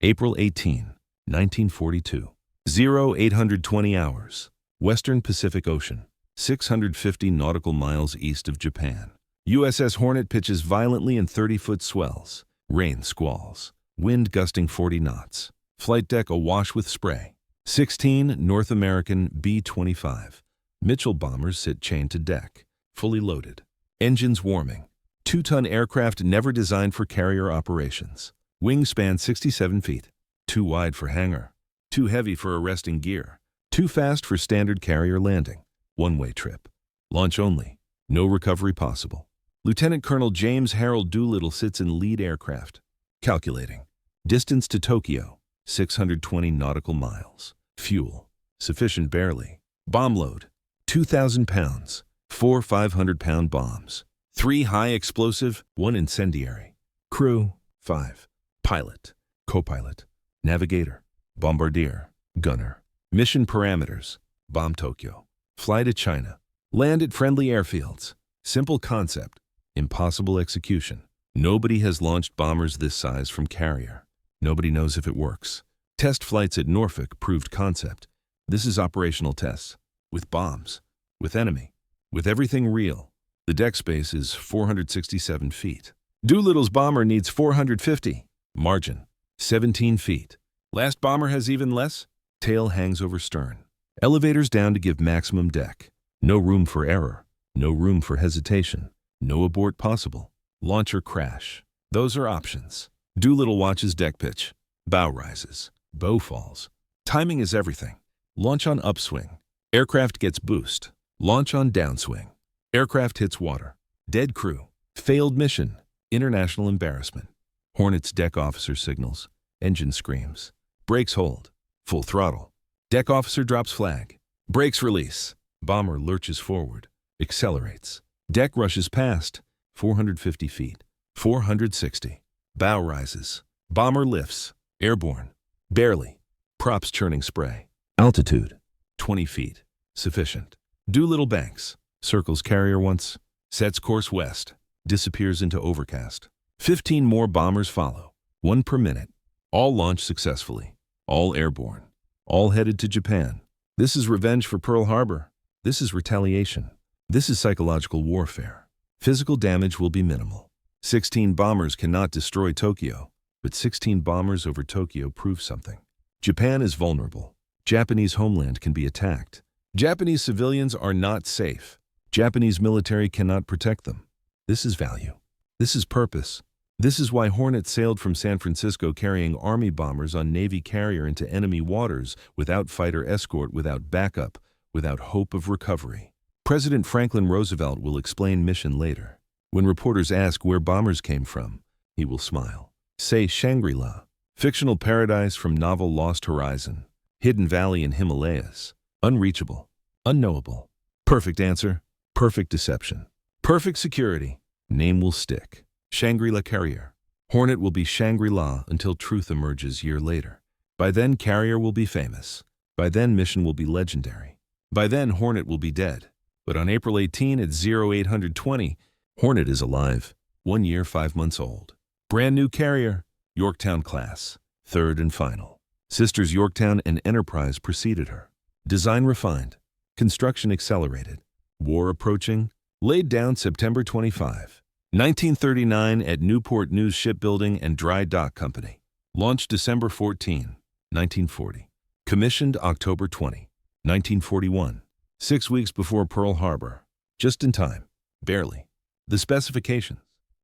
April 18, 1942. 0820 hours. Western Pacific Ocean, 650 nautical miles east of Japan. USS Hornet pitches violently in 30-foot swells. Rain squalls. Wind gusting 40 knots. Flight deck awash with spray. 16 North American B-25 Mitchell bombers sit chained to deck, fully loaded. Engines warming. 2-ton aircraft never designed for carrier operations. Wingspan 67 feet. Too wide for hangar. Too heavy for arresting gear. Too fast for standard carrier landing. One-way trip. Launch only. No recovery possible. Lieutenant Colonel James Harold Doolittle sits in lead aircraft. Calculating. Distance to Tokyo, 620 nautical miles. Fuel, sufficient barely. Bomb load, 2,000 pounds. 4 500-pound bombs. 3 high explosive, 1 incendiary. Crew, 5. Pilot, co-pilot, navigator, bombardier, gunner. Mission parameters: bomb Tokyo. Fly to China. Land at friendly airfields. Simple concept. Impossible execution. Nobody has launched bombers this size from carrier. Nobody knows if it works. Test flights at Norfolk proved concept. This is operational tests. With bombs. With enemy. With everything real. The deck space is 467 feet. Doolittle's bomber needs 450. Margin, 17 feet. Last bomber has even less. Tail hangs over stern. Elevators down to give maximum deck. No room for error. No room for hesitation. No abort possible. Launcher crash. Those are options. Doolittle watches deck pitch. Bow rises. Bow falls. Timing is everything. Launch on upswing. Aircraft gets boost. Launch on downswing. Aircraft hits water. Dead crew. Failed mission. International embarrassment. Hornet's deck officer signals. Engine screams. Brakes hold. Full throttle. Deck officer drops flag. Brakes release. Bomber lurches forward. Accelerates. Deck rushes past. 450 feet. 460. Bow rises. Bomber lifts. Airborne. Barely. Props churning spray. Altitude. 20 feet. Sufficient. Doolittle banks. Circles carrier once. Sets course west. Disappears into overcast. 15 more bombers follow. 1 per minute. All launched successfully. All airborne. All headed to Japan. This is revenge for Pearl Harbor. This is retaliation. This is psychological warfare. Physical damage will be minimal. 16 bombers cannot destroy Tokyo, but 16 bombers over Tokyo prove something. Japan is vulnerable. Japanese homeland can be attacked. Japanese civilians are not safe. Japanese military cannot protect them. This is value. This is purpose. This is why Hornet sailed from San Francisco carrying Army bombers on Navy carrier into enemy waters without fighter escort, without backup, without hope of recovery. President Franklin Roosevelt will explain mission later. When reporters ask where bombers came from, he will smile. Say Shangri-La, fictional paradise from novel Lost Horizon, hidden valley in Himalayas, unreachable, unknowable. Perfect answer, perfect deception, perfect security. Name will stick. Shangri-La carrier. Hornet will be Shangri-La until truth emerges year later. By then, carrier will be famous. By then, mission will be legendary. By then, Hornet will be dead. But on April 18 at 0820, Hornet is alive, 1 year, 5 months old. Brand new carrier, Yorktown class, third and final. Sisters Yorktown and Enterprise preceded her. Design refined, construction accelerated. War approaching, laid down September 25. 1939 at Newport News Shipbuilding and Dry Dock Company. Launched December 14, 1940. Commissioned October 20, 1941. 6 weeks before Pearl Harbor. Just in time. Barely. The specifications.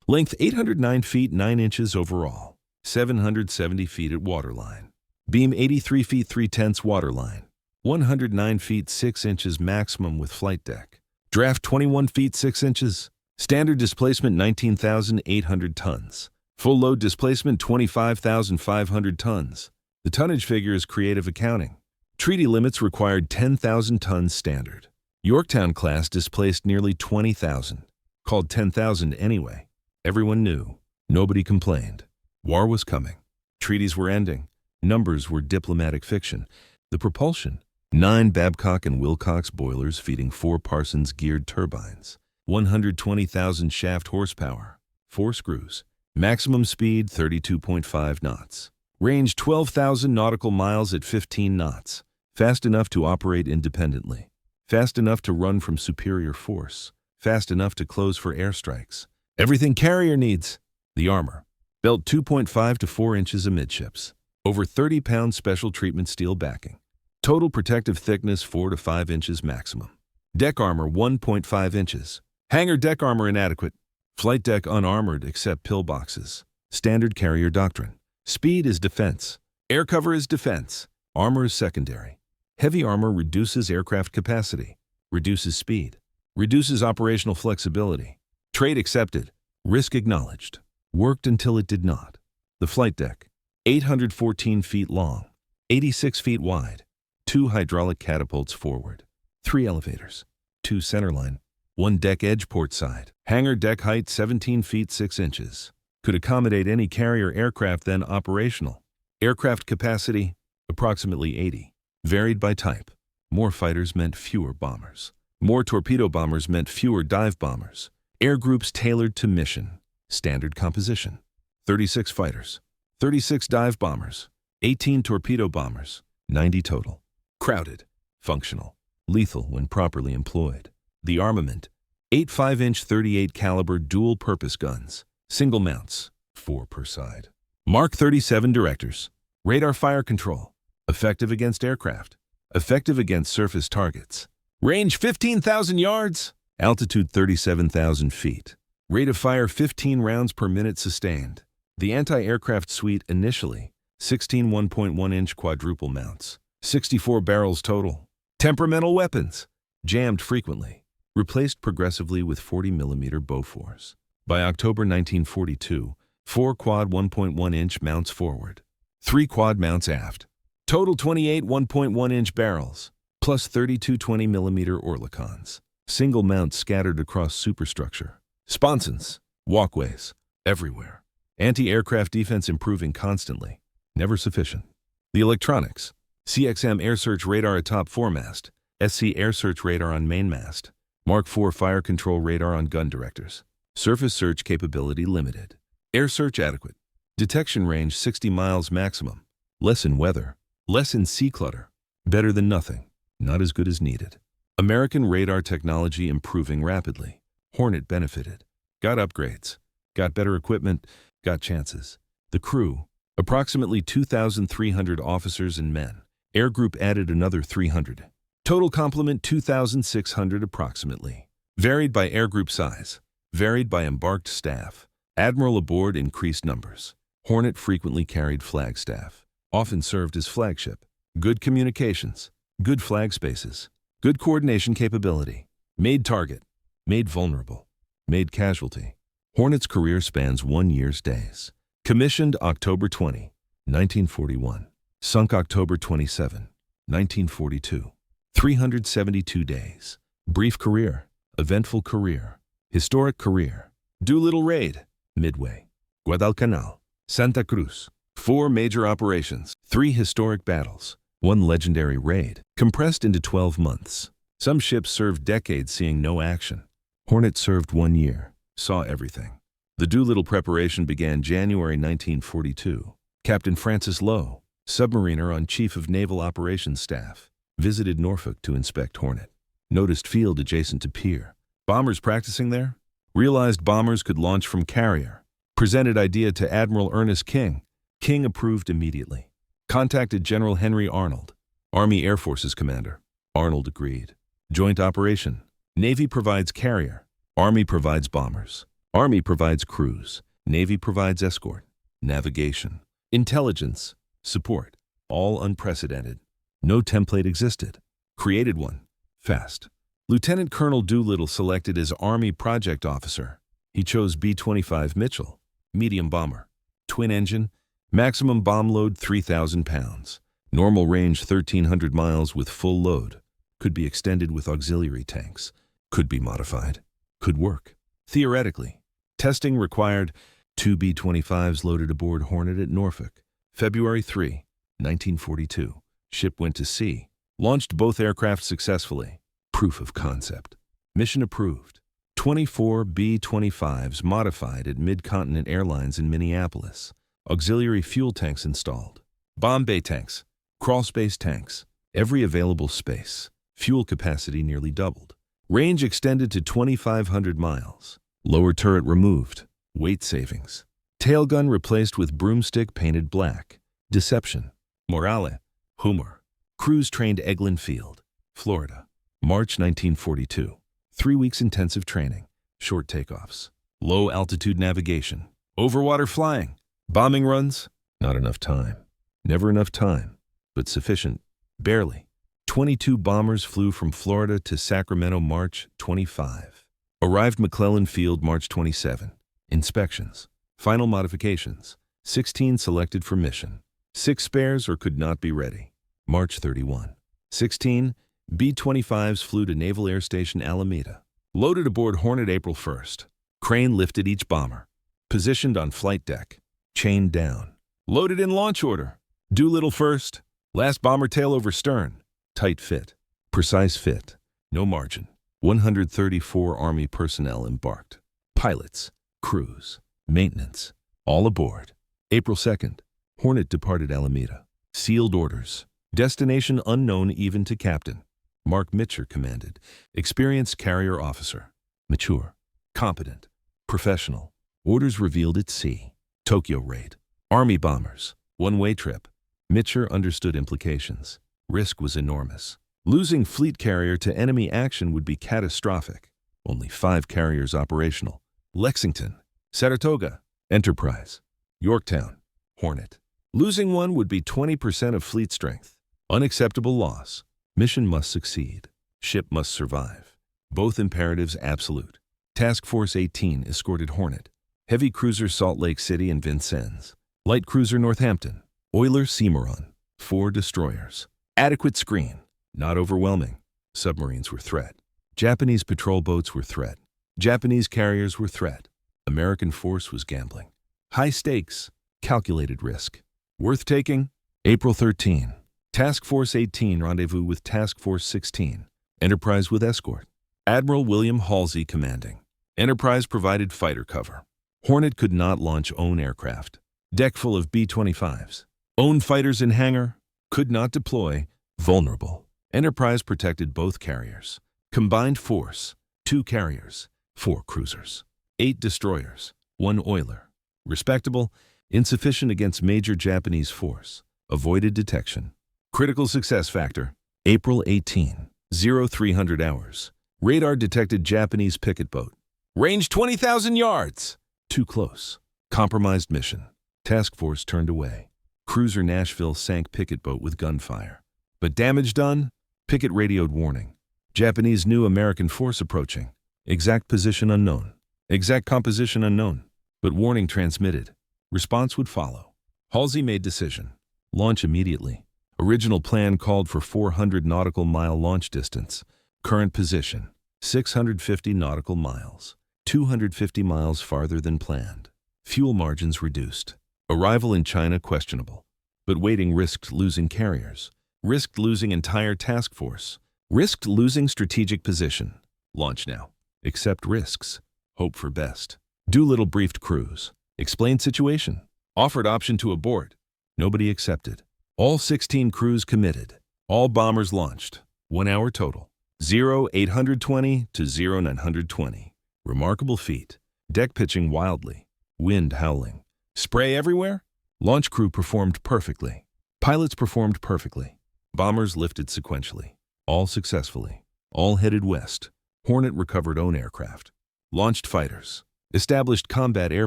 Length 809 feet 9 inches overall. 770 feet at waterline. Beam 83 feet 3/10 waterline. 109 feet 6 inches maximum with flight deck. Draft 21 feet 6 inches. Standard displacement 19,800 tons. Full load displacement 25,500 tons. The tonnage figure is creative accounting. Treaty limits required 10,000 tons standard. Yorktown class displaced nearly 20,000. Called 10,000 anyway. Everyone knew. Nobody complained. War was coming. Treaties were ending. Numbers were diplomatic fiction. The propulsion. 9 Babcock and Wilcox boilers feeding 4 Parsons geared turbines. 120,000 shaft horsepower, 4 screws, maximum speed 32.5 knots. Range 12,000 nautical miles at 15 knots. Fast enough to operate independently. Fast enough to run from superior force. Fast enough to close for airstrikes. Everything carrier needs. The armor. Belt 2.5 to 4 inches amidships. Over 30-pound special treatment steel backing. Total protective thickness 4 to 5 inches maximum. Deck armor 1.5 inches. Hangar deck armor inadequate. Flight deck unarmored except pillboxes. Standard carrier doctrine. Speed is defense. Air cover is defense. Armor is secondary. Heavy armor reduces aircraft capacity. Reduces speed. Reduces operational flexibility. Trade accepted. Risk acknowledged. Worked until it did not. The flight deck. 814 feet long. 86 feet wide. 2 hydraulic catapults forward. 3 elevators. 2 centerline. 1 deck edge port side. Hangar deck height 17 feet 6 inches. Could accommodate any carrier aircraft then operational. Aircraft capacity, approximately 80. Varied by type. More fighters meant fewer bombers. More torpedo bombers meant fewer dive bombers. Air groups tailored to mission. Standard composition. 36 fighters. 36 dive bombers. 18 torpedo bombers. 90 total. Crowded. Functional. Lethal when properly employed. The armament. 8 5-inch 38 caliber dual-purpose guns. Single mounts, 4 per side. Mark 37 directors. Radar fire control. Effective against aircraft. Effective against surface targets. Range 15,000 yards. Altitude 37,000 feet. Rate of fire 15 rounds per minute sustained. The anti-aircraft suite initially. 16 1.1-inch quadruple mounts. 64 barrels total. Temperamental weapons. Jammed frequently. Replaced progressively with 40mm Bofors. By October 1942, 4 quad 1.1-inch mounts forward, 3 quad mounts aft. Total 28 1.1-inch barrels, plus 32 20mm Oerlikons. Single mounts scattered across superstructure. Sponsons, walkways, everywhere. Anti-aircraft defense improving constantly. Never sufficient. The electronics. CXM air search radar atop foremast. SC air search radar on mainmast. Mark IV fire control radar on gun directors. Surface search capability limited. Air search adequate. Detection range 60 miles maximum. Less in weather. Less in sea clutter. Better than nothing. Not as good as needed. American radar technology improving rapidly. Hornet benefited. Got upgrades. Got better equipment. Got chances. The crew. Approximately 2,300 officers and men. Air group added another 300. Total complement 2,600 approximately. Varied by air group size. Varied by embarked staff. Admiral aboard increased numbers. Hornet frequently carried flag staff. Often served as flagship. Good communications. Good flag spaces. Good coordination capability. Made target. Made vulnerable. Made casualty. Hornet's career spans 1 year's days. Commissioned October 20, 1941. Sunk October 27, 1942. 372 days. Brief career. Eventful career. Historic career. Doolittle Raid. Midway. Guadalcanal. Santa Cruz. 4 major operations. 3 historic battles. 1 legendary raid. Compressed into 12 months. Some ships served decades seeing no action. Hornet served 1 year. Saw everything. The Doolittle preparation began January 1942. Captain Francis Lowe, submariner on Chief of Naval Operations Staff, visited Norfolk to inspect Hornet. Noticed field adjacent to pier. Bombers practicing there? Realized bombers could launch from carrier. Presented idea to Admiral Ernest King. King approved immediately. Contacted General Henry Arnold, Army Air Forces commander. Arnold agreed. Joint operation. Navy provides carrier. Army provides bombers. Army provides crews. Navy provides escort. Navigation. Intelligence. Support. All unprecedented. No template existed. Created one. Fast. Lieutenant Colonel Doolittle selected as Army Project Officer. He chose B-25 Mitchell, medium bomber. Twin engine, maximum bomb load 3,000 pounds. Normal range 1,300 miles with full load. Could be extended with auxiliary tanks. Could be modified. Could work. Theoretically. Testing required. 2 B-25s loaded aboard Hornet at Norfolk. February 3, 1942. Ship went to sea. Launched both aircraft successfully. Proof of concept. Mission approved. 24 B-25s modified at Mid-Continent Airlines in Minneapolis. Auxiliary fuel tanks installed. Bomb bay tanks. Crawl space tanks. Every available space. Fuel capacity nearly doubled. Range extended to 2,500 miles. Lower turret removed. Weight savings. Tail gun replaced with broomstick painted black. Deception. Morale. Humor. Crews trained Eglin Field, Florida. March 1942. 3 weeks intensive training. Short takeoffs. Low altitude navigation. Overwater flying. Bombing runs. Not enough time. Never enough time. But sufficient. Barely. 22 bombers flew from Florida to Sacramento March 25. Arrived McClellan Field March 27. Inspections. Final modifications. 16 selected for mission. 6 spares or could not be ready. March 31. 16 B-25s flew to Naval Air Station Alameda. Loaded aboard Hornet April 1st. Crane lifted each bomber. Positioned on flight deck. Chained down. Loaded in launch order. Doolittle first. Last bomber tail over stern. Tight fit. Precise fit. No margin. 134 Army personnel embarked. Pilots. Crews. Maintenance. All aboard. April 2nd. Hornet departed Alameda. Sealed orders. Destination unknown even to captain. Mark Mitcher commanded. Experienced carrier officer. Mature. Competent. Professional. Orders revealed at sea. Tokyo Raid. Army bombers. One-way trip. Mitcher understood implications. Risk was enormous. Losing fleet carrier to enemy action would be catastrophic. Only 5 carriers operational. Lexington. Saratoga. Enterprise. Yorktown. Hornet. Losing one would be 20% of fleet strength. Unacceptable loss. Mission must succeed. Ship must survive. Both imperatives absolute. Task Force 18 escorted Hornet. Heavy cruiser Salt Lake City and Vincennes. Light cruiser Northampton. Oiler Cimarron. 4 destroyers. Adequate screen. Not overwhelming. Submarines were threat. Japanese patrol boats were threat. Japanese carriers were threat. American force was gambling. High stakes. Calculated risk. Worth taking? April 13. Task Force 18 rendezvous with Task Force 16. Enterprise with escort. Admiral William Halsey commanding. Enterprise provided fighter cover. Hornet could not launch own aircraft. Deck full of B-25s. Own fighters in hangar. Could not deploy. Vulnerable. Enterprise protected both carriers. Combined force. 2 carriers. 4 cruisers. 8 destroyers. 1 oiler. Respectable. Insufficient against major Japanese force. Avoided detection. Critical success factor. April 18. 0300 hours. Radar detected Japanese picket boat. Range 20,000 yards. Too close. Compromised mission. Task force turned away. Cruiser Nashville sank picket boat with gunfire. But damage done? Picket radioed warning. Japanese knew American force approaching. Exact position unknown. Exact composition unknown. But warning transmitted. Response would follow. Halsey made decision. Launch immediately. Original plan called for 400 nautical mile launch distance. Current position, 650 nautical miles. 250 miles farther than planned. Fuel margins reduced. Arrival in China questionable. But waiting risked losing carriers. Risked losing entire task force. Risked losing strategic position. Launch now. Accept risks. Hope for best. Doolittle briefed crews. Explained situation. Offered option to abort. Nobody accepted. All 16 crews committed. All bombers launched. 1 hour total. 0820 to 0920. Remarkable feat. Deck pitching wildly. Wind howling. Spray everywhere? Launch crew performed perfectly. Pilots performed perfectly. Bombers lifted sequentially. All successfully. All headed west. Hornet recovered own aircraft. Launched fighters. Established combat air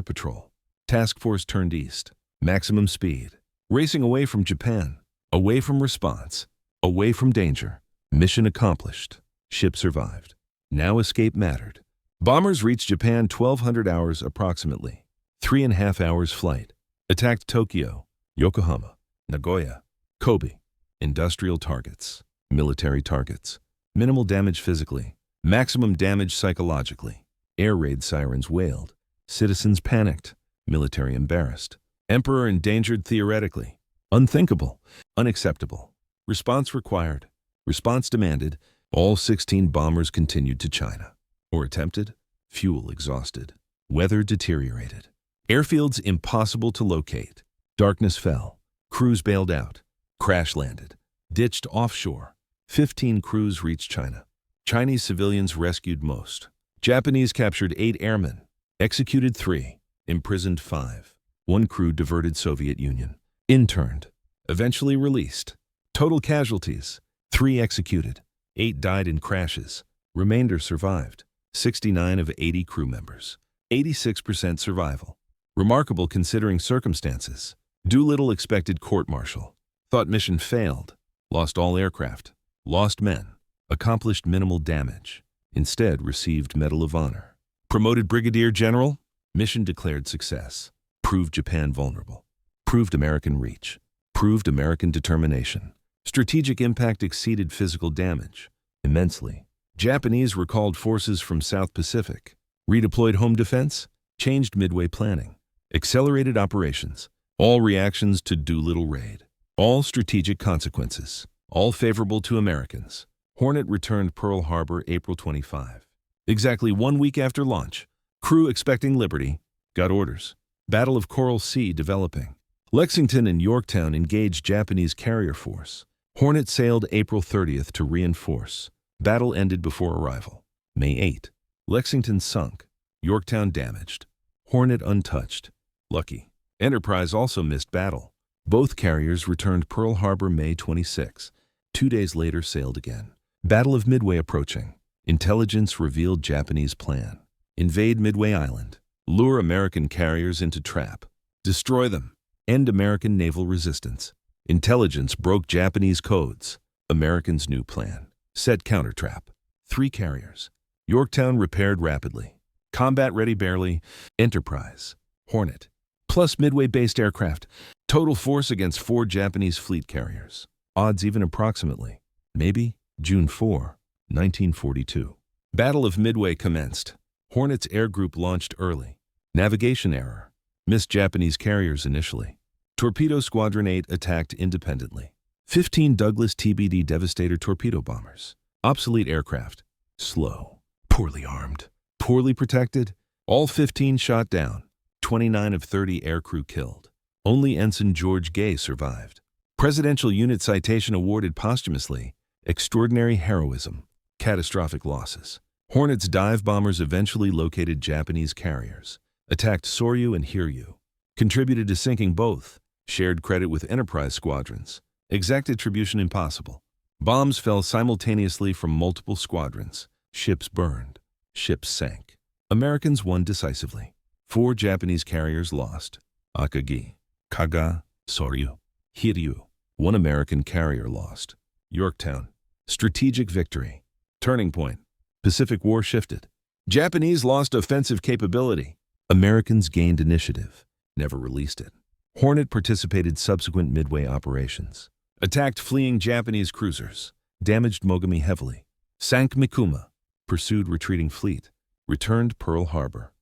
patrol. Task force turned east. Maximum speed. Racing away from Japan. Away from response. Away from danger. Mission accomplished. Ship survived. Now escape mattered. Bombers reached Japan 1200 hours approximately. 3.5 hours flight. Attacked Tokyo, Yokohama, Nagoya, Kobe. Industrial targets. Military targets. Minimal damage physically. Maximum damage psychologically. Air raid sirens wailed. Citizens panicked. Military embarrassed. Emperor endangered theoretically. Unthinkable. Unacceptable. Response required. Response demanded. All 16 bombers continued to China. Or attempted. Fuel exhausted. Weather deteriorated. Airfields impossible to locate. Darkness fell. Crews bailed out. Crash landed. Ditched offshore. 15 crews reached China. Chinese civilians rescued most. Japanese captured 8 airmen. Executed 3. Imprisoned 5. 1 crew diverted Soviet Union. Interned. Eventually released. Total casualties: 3 executed. 8 died in crashes. Remainder survived. 69 of 80 crew members. 86% survival. Remarkable considering circumstances. Doolittle expected court-martial. Thought mission failed. Lost all aircraft. Lost men. Accomplished minimal damage. Instead received Medal of Honor. Promoted Brigadier General. Mission declared success. Proved Japan vulnerable. Proved American reach. Proved American determination. Strategic impact exceeded physical damage immensely. Japanese recalled forces from South Pacific. Redeployed home defense. Changed midway planning. Accelerated operations. All reactions to Doolittle Raid. All strategic consequences. All favorable to Americans. Hornet returned Pearl Harbor April 25. Exactly 1 week after launch. Crew expecting liberty. Got orders. Battle of Coral Sea developing. Lexington and Yorktown engaged Japanese carrier force. Hornet sailed April 30th to reinforce. Battle ended before arrival. May 8. Lexington sunk. Yorktown damaged. Hornet untouched. Lucky. Enterprise also missed battle. Both carriers returned Pearl Harbor May 26. 2 days later sailed again. Battle of Midway approaching. Intelligence revealed Japanese plan. Invade Midway Island. Lure American carriers into trap. Destroy them. End American naval resistance. Intelligence broke Japanese codes. Americans' new plan. Set countertrap. 3 carriers. Yorktown repaired rapidly. Combat ready barely. Enterprise. Hornet. Plus Midway-based aircraft. Total force against 4 Japanese fleet carriers. Odds even approximately. Maybe. June 4, 1942. Battle of Midway commenced. Hornet's air group launched early. Navigation error. Missed Japanese carriers initially. Torpedo Squadron 8 attacked independently. 15 Douglas TBD Devastator torpedo bombers. Obsolete aircraft. Slow. Poorly armed. Poorly protected. All 15 shot down. 29 of 30 aircrew killed. Only Ensign George Gay survived. Presidential Unit Citation awarded posthumously. Extraordinary heroism. Catastrophic losses. Hornet's dive bombers eventually located Japanese carriers. Attacked Soryu and Hiryu. Contributed to sinking both. Shared credit with Enterprise squadrons. Exact attribution impossible. Bombs fell simultaneously from multiple squadrons. Ships burned. Ships sank. Americans won decisively. 4 Japanese carriers lost. Akagi, Kaga, Soryu, Hiryu. 1 American carrier lost. Yorktown. Strategic victory. Turning point. Pacific War shifted. Japanese lost offensive capability. Americans gained initiative. Never released it. Hornet participated subsequent Midway operations. Attacked fleeing Japanese cruisers. Damaged Mogami heavily. Sank Mikuma. Pursued retreating fleet. Returned Pearl Harbor.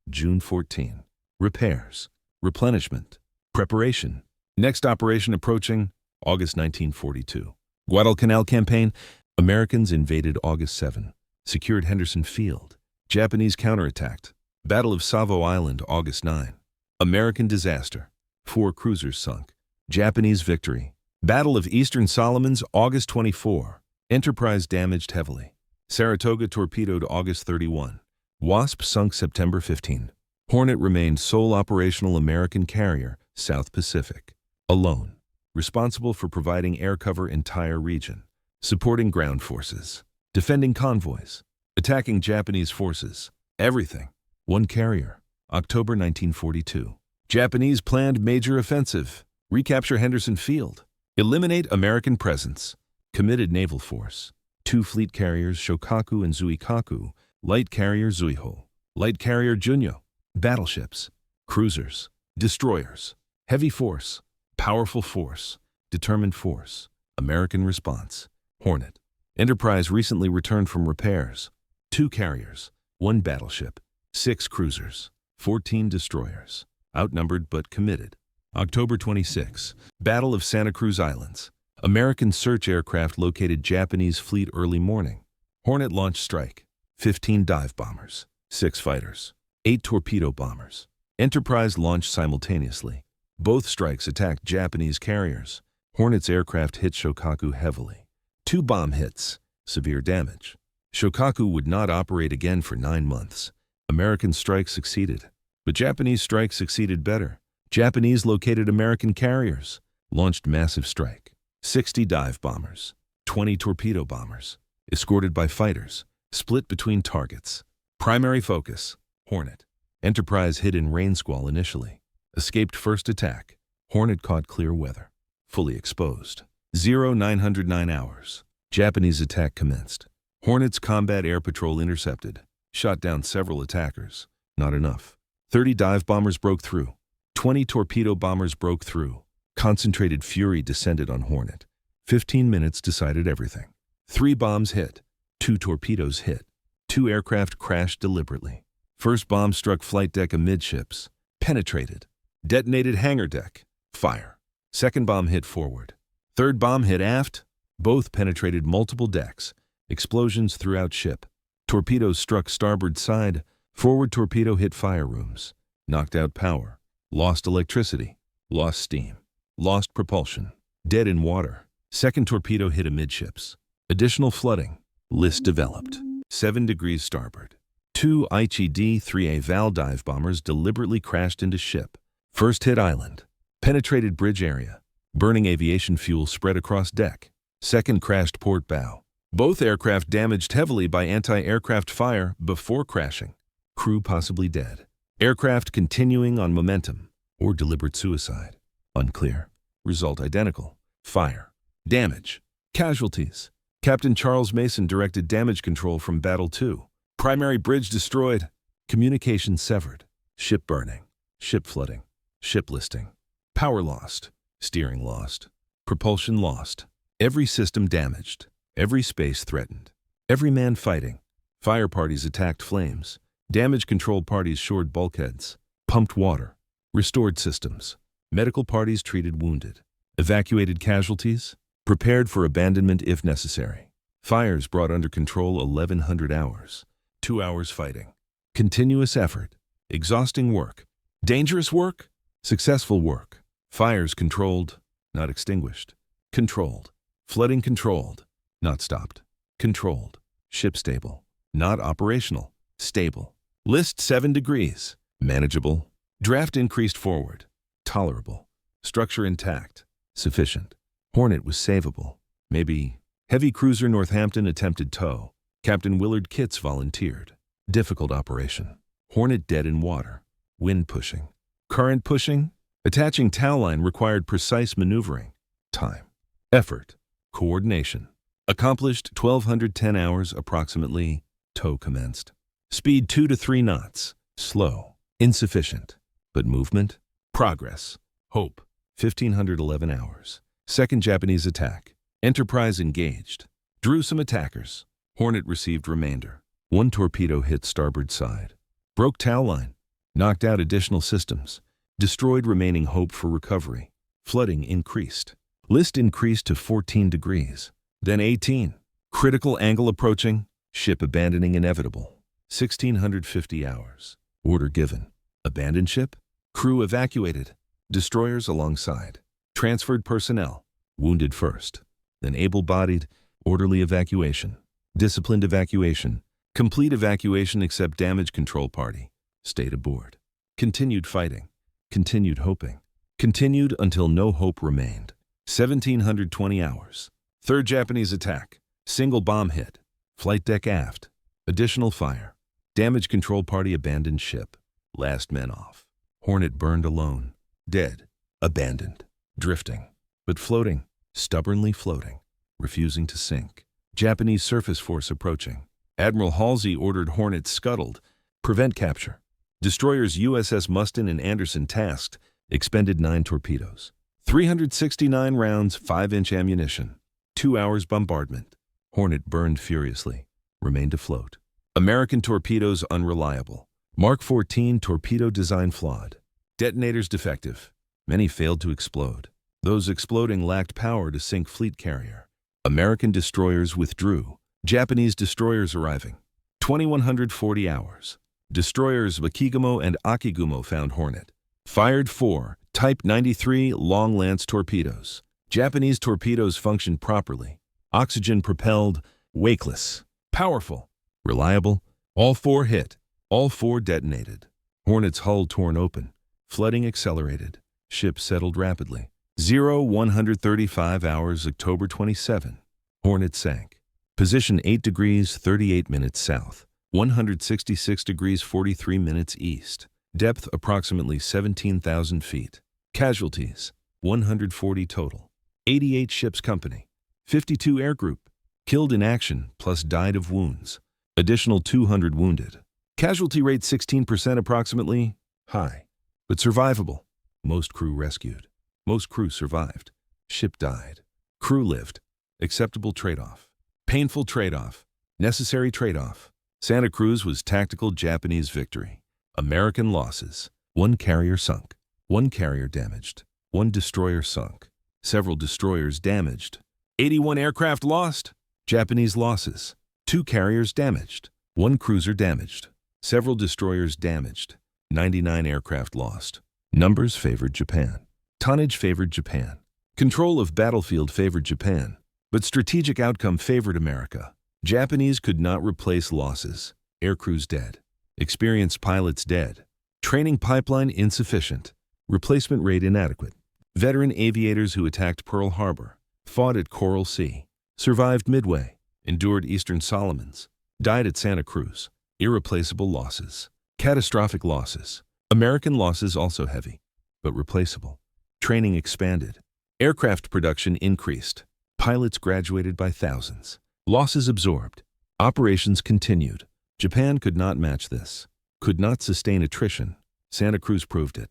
June 14. Repairs. Replenishment. Preparation. Next operation approaching. August 1942. Guadalcanal Campaign. Americans invaded August 7. Secured Henderson Field. Japanese counterattacked. Battle of Savo Island, August 9. American disaster. 4 cruisers sunk. Japanese victory. Battle of Eastern Solomons, August 24. Enterprise damaged heavily. Saratoga torpedoed August 31. Wasp sunk September 15. Hornet remained sole operational American carrier, South Pacific. Alone. Responsible for providing air cover entire region. Supporting ground forces. Defending convoys. Attacking Japanese forces. Everything. 1 carrier. October 1942. Japanese planned major offensive. Recapture Henderson Field. Eliminate American presence. Committed naval force. 2 fleet carriers Shokaku and Zuikaku. Light carrier Zuiho. Light carrier Junyo. Battleships. Cruisers. Destroyers. Heavy force. Powerful force. Determined force. American response. Hornet. Enterprise recently returned from repairs. 2 carriers. 1 battleship. 6 cruisers. 14 destroyers. Outnumbered but committed. October 26. Battle of Santa Cruz Islands. American search aircraft located Japanese fleet early morning. Hornet launched strike. 15 dive bombers. 6 fighters. 8 torpedo bombers. Enterprise launched simultaneously. Both strikes attacked Japanese carriers. Hornet's aircraft hit Shokaku heavily. 2 bomb hits, severe damage. Shokaku would not operate again for 9 months. American strike succeeded, but Japanese strike succeeded better. Japanese located American carriers, launched massive strike. 60 dive bombers, 20 torpedo bombers, escorted by fighters, split between targets. Primary focus, Hornet. Enterprise hit in rain squall initially. Escaped first attack. Hornet caught clear weather. Fully exposed. 0909 hours. Japanese attack commenced. Hornet's combat air patrol intercepted. Shot down several attackers. Not enough. 30 dive bombers broke through. 20 torpedo bombers broke through. Concentrated fury descended on Hornet. 15 minutes decided everything. 3 bombs hit. 2 torpedoes hit. 2 aircraft crashed deliberately. First bomb struck flight deck amidships. Penetrated. Detonated hangar deck. Fire. Second bomb hit forward. Third bomb hit aft. Both penetrated multiple decks. Explosions throughout ship. Torpedoes struck starboard side. Forward torpedo hit fire rooms. Knocked out power. Lost electricity. Lost steam. Lost propulsion. Dead in water. Second torpedo hit amidships. Additional flooding. List developed. 7 degrees starboard. 2 Aichi D-3A Val dive bombers deliberately crashed into ship. First hit island. Penetrated bridge area. Burning aviation fuel spread across deck. Second crashed port bow. Both aircraft damaged heavily by anti-aircraft fire before crashing. Crew possibly dead. Aircraft continuing on momentum or deliberate suicide. Unclear. Result identical. Fire. Damage. Casualties. Captain Charles Mason directed damage control from Battle 2. Primary bridge destroyed. Communication severed. Ship burning. Ship flooding. Ship listing. Power lost. Steering lost. Propulsion lost. Every system damaged. Every space threatened. Every man fighting. Fire parties attacked flames. Damage control parties shored bulkheads. Pumped water. Restored systems. Medical parties treated wounded. Evacuated casualties. Prepared for abandonment if necessary. Fires brought under control 1100 hours. 2 hours fighting. Continuous effort. Exhausting work. Dangerous work. Successful work. Fires controlled, not extinguished. Controlled. Flooding controlled, not stopped. Controlled. Ship stable. Not operational. Stable. List 7 degrees. Manageable. Draft increased forward. Tolerable. Structure intact. Sufficient. Hornet was savable. Maybe. Heavy cruiser Northampton attempted tow. Captain Willard Kitts volunteered. Difficult operation. Hornet dead in water. Wind pushing. Current pushing. Attaching tow line required precise maneuvering. Time. Effort. Coordination. Accomplished 1210 hours approximately. Tow commenced. Speed 2 to 3 knots. Slow. Insufficient. But movement. Progress. Hope. 1511 hours. Second Japanese attack. Enterprise engaged. Drew some attackers. Hornet received remainder. 1 torpedo hit starboard side. Broke tow line. Knocked out additional systems. Destroyed remaining hope for recovery. Flooding increased. List increased to 14 degrees. Then 18. Critical angle approaching. Ship abandoning inevitable. 1650 hours. Order given. Abandon ship. Crew evacuated. Destroyers alongside. Transferred personnel. Wounded first. Then able-bodied. Orderly evacuation. Disciplined evacuation. Complete evacuation except damage control party. Stayed aboard. Continued fighting. Continued hoping. Continued until no hope remained. 1720 hours. Third Japanese attack. Single bomb hit. Flight deck aft. Additional fire. Damage control party abandoned ship. Last men off. Hornet burned alone. Dead. Abandoned. Drifting. But floating. Stubbornly floating. Refusing to sink. Japanese surface force approaching. Admiral Halsey ordered Hornet scuttled. Prevent capture. Destroyers USS Mustin and Anderson tasked. Expended 9 torpedoes. 369 rounds, 5-inch ammunition. 2 hours bombardment. Hornet burned furiously. Remained afloat. American torpedoes unreliable. Mark 14 torpedo design flawed. Detonators defective. Many failed to explode. Those exploding lacked power to sink fleet carrier. American destroyers withdrew. Japanese destroyers arriving. 2140 hours. Destroyers Wakigumo and Akigumo found Hornet. Fired 4 Type 93 long lance torpedoes. Japanese torpedoes functioned properly. Oxygen-propelled, wakeless, powerful, reliable. All four hit. All four detonated. Hornet's hull torn open. Flooding accelerated. Ship settled rapidly. 135 hours, October 27. Hornet sank. Position 8 degrees 38 minutes south, 166 degrees 43 minutes east. Depth approximately 17,000 feet. Casualties, 140 total. 88 ships company. 52 air group. Killed in action plus died of wounds. Additional 200 wounded. Casualty rate 16% approximately. High, but survivable. Most crew rescued. Most crew survived. Ship died. Crew lived. Acceptable trade-off. Painful trade-off. Necessary trade-off. Santa Cruz was tactical Japanese victory. American losses. 1 carrier sunk. 1 carrier damaged. 1 destroyer sunk. Several destroyers damaged. 81 aircraft lost. Japanese losses. 2 carriers damaged. 1 cruiser damaged. Several destroyers damaged. 99 aircraft lost. Numbers favored Japan. Tonnage favored Japan. Control of battlefield favored Japan. But strategic outcome favored America. Japanese could not replace losses. Air crews dead. Experienced pilots dead. Training pipeline insufficient. Replacement rate inadequate. Veteran aviators who attacked Pearl Harbor, fought at Coral Sea, survived Midway, endured Eastern Solomons, died at Santa Cruz. Irreplaceable losses. Catastrophic losses. American losses also heavy, but replaceable. Training expanded. Aircraft production increased. Pilots graduated by thousands. Losses absorbed. Operations continued. Japan could not match this. Could not sustain attrition. Santa Cruz proved it.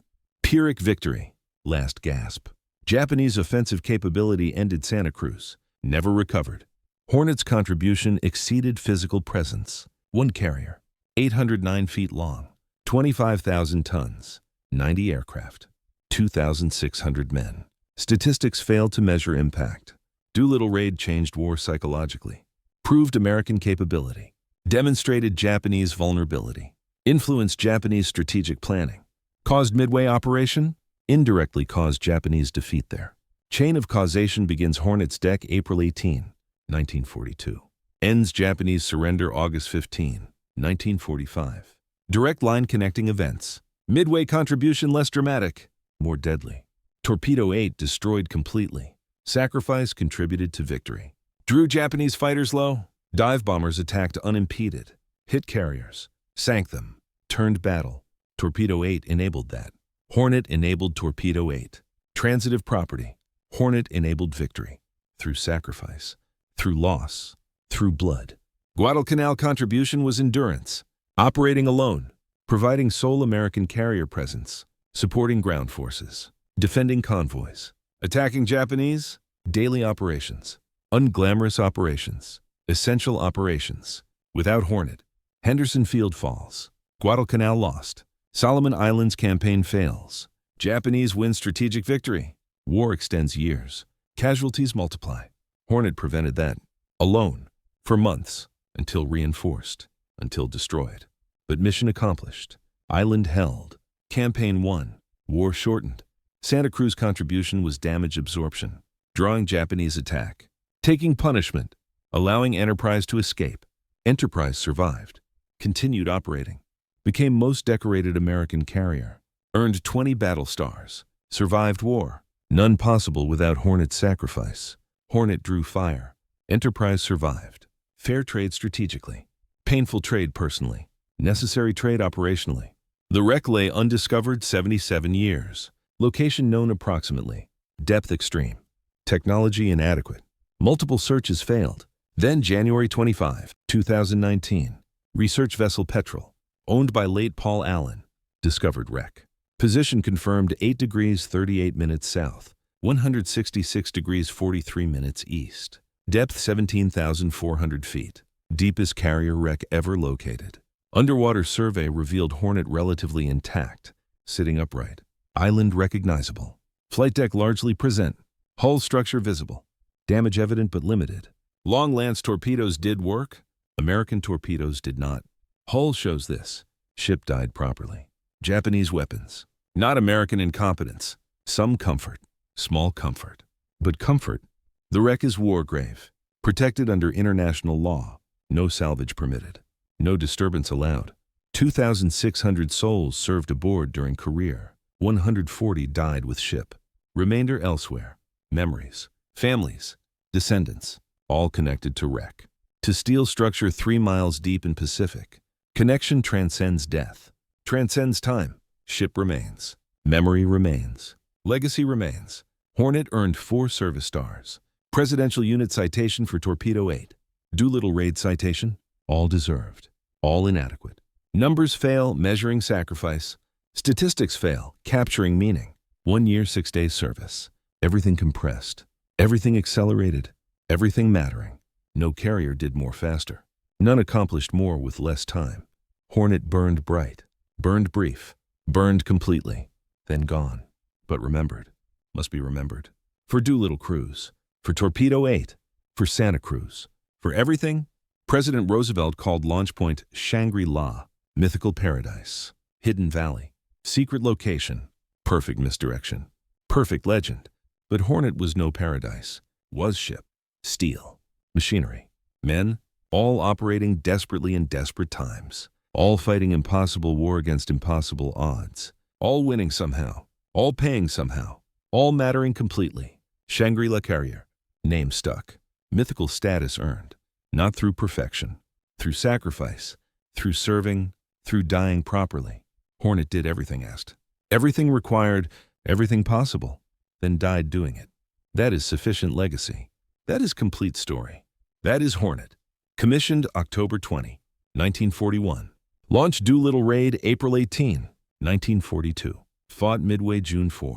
Pyrrhic victory. Last gasp. Japanese offensive capability ended Santa Cruz. Never recovered. Hornet's contribution exceeded physical presence. 1 carrier. 809 feet long. 25,000 tons. 90 aircraft. 2,600 men. Statistics failed to measure impact. Doolittle Raid changed war psychologically. Proved American capability. Demonstrated Japanese vulnerability. Influenced Japanese strategic planning. Caused Midway operation? Indirectly caused Japanese defeat there. Chain of causation begins Hornet's deck April 18, 1942. Ends Japanese surrender August 15, 1945. Direct line connecting events. Midway contribution less dramatic, more deadly. Torpedo 8 destroyed completely. Sacrifice contributed to victory. Drew Japanese fighters low. Dive bombers attacked unimpeded. Hit carriers. Sank them. Turned battle. Torpedo 8 enabled that. Hornet enabled Torpedo 8. Transitive property. Hornet enabled victory. Through sacrifice. Through loss. Through blood. Guadalcanal contribution was endurance. Operating alone. Providing sole American carrier presence. Supporting ground forces. Defending convoys. Attacking Japanese. Daily operations. Unglamorous operations. Essential operations. Without Hornet. Henderson Field falls. Guadalcanal lost. Solomon Islands campaign fails. Japanese win strategic victory. War extends years. Casualties multiply. Hornet prevented that. Alone. For months. Until reinforced. Until destroyed. But mission accomplished. Island held. Campaign won. War shortened. Santa Cruz contribution was damage absorption. Drawing Japanese attack. Taking punishment. Allowing Enterprise to escape. Enterprise survived. Continued operating. Became most decorated American carrier. Earned 20 battle stars. Survived war. None possible without Hornet's sacrifice. Hornet drew fire. Enterprise survived. Fair trade strategically. Painful trade personally. Necessary trade operationally. The wreck lay undiscovered 77 years. Location known approximately. Depth extreme. Technology inadequate. Multiple searches failed. Then January 25, 2019. Research vessel Petrel, owned by late Paul Allen, discovered wreck. Position confirmed 8 degrees 38 minutes south, 166 degrees 43 minutes east. Depth 17,400 feet. Deepest carrier wreck ever located. Underwater survey revealed Hornet relatively intact, sitting upright. Island recognizable. Flight deck largely present. Hull structure visible. Damage evident but limited. Long lance torpedoes did work. American torpedoes did not. Hull shows this. Ship died properly. Japanese weapons. Not American incompetence. Some comfort, small comfort. But comfort. The wreck is war grave, protected under international law. No salvage permitted. No disturbance allowed. 2,600 souls served aboard during career. 140 died with ship. Remainder elsewhere. Memories, families, descendants, all connected to wreck. To steel structure 3 miles deep in Pacific. Connection transcends death, transcends time. Ship remains. Memory remains. Legacy remains. Hornet earned 4 service stars. Presidential Unit Citation for Torpedo 8. Doolittle Raid Citation. All deserved. All inadequate. Numbers fail, measuring sacrifice. Statistics fail, capturing meaning. 1 year, 6 days service. Everything compressed. Everything accelerated. Everything mattering. No carrier did more faster. None accomplished more with less time. Hornet burned bright. Burned brief. Burned completely. Then gone. But remembered. Must be remembered. For Doolittle Cruise. For Torpedo 8. For Santa Cruz. For everything, President Roosevelt called launch point Shangri-La. Mythical paradise. Hidden valley. Secret location. Perfect misdirection. Perfect legend. But Hornet was no paradise. Was ship. Steel. Machinery. Men. All operating desperately in desperate times. All fighting impossible war against impossible odds. All winning somehow. All paying somehow. All mattering completely. Shangri-La carrier. Name stuck. Mythical status earned. Not through perfection. Through sacrifice. Through serving. Through dying properly. Hornet did everything asked. Everything required. Everything possible. Then died doing it. That is sufficient legacy. That is complete story. That is Hornet. Commissioned October 20, 1941. Launched Doolittle Raid April 18, 1942. Fought Midway June 4,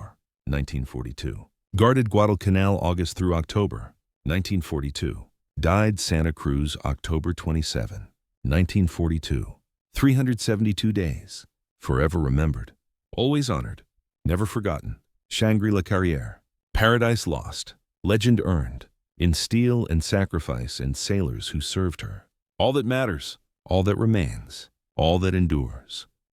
1942. Guarded Guadalcanal August through October, 1942. Died Santa Cruz October 27, 1942. 372 days. Forever remembered. Always honored. Never forgotten. Shangri-La carrier. Paradise lost. Legend earned. In steel and sacrifice and sailors who served her. All that matters. All that remains. All that endures.